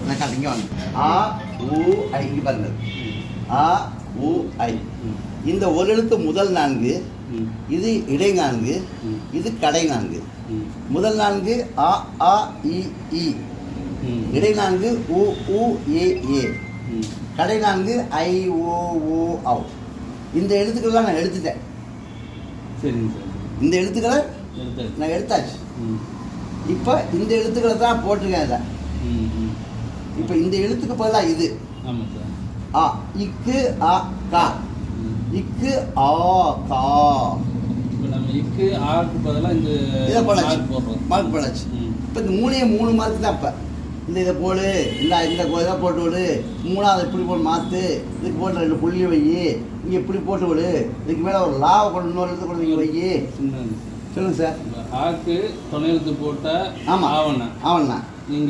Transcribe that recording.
நான் காட்டுங்க வாங்க. ஆ ஊ ஐ இங்கே பாருங்க. ஆ ஊ ஐ. இந்த ஒரு எழுத்து முதல் 4, இது இடை 4, இது கடை 4. முதல் 4 ஆ ஆ இ இ, இடை 4 உ உ ஏ ஏ, கடை 4 ஐ ஓ ஓ ஔ. இந்த எழுத்துக்கள்லாம் நான் எடுத்துட்டேன். சரிங்க சார். இந்த எழுத்துக்களை நான் எடுத்தாச்சு. இப்போ இந்த எழுத்துக்களை தான் போட்டிருக்கேன் இதை. இப்போ இந்த எழுத்துக்கு பதிலாக இது. ஆமாம் சார். ஆ இக்கு ஆ கா, இக்கு ஆ கா. இப்போ நம்ம இக்கு ஆக்கு பதிலாக இந்த இதை போடாச்சு, போடுறோம். மார்க் போடாச்சு. இப்போ இந்த 3 மார்க் தான். இப்போ இந்த இதை போடு, இந்த இதை போட்டு விடு, 3வது இப்படி போட்டு மாற்று, இதுக்கு போட்டு 2 புள்ளி வை, இங்கே இப்படி போட்டு விடு, இதுக்கு மேலே ஒரு லாவை கொண்டு இன்னொரு எழுத்து கொண்டு நீங்கள் வை. சின்ன சொல்லுங்கள் சார். ஆக்கு துணை எழுத்து போட்டால் ஆமாம் ஆவண்ணா ஆவண்ணா நீங்கள்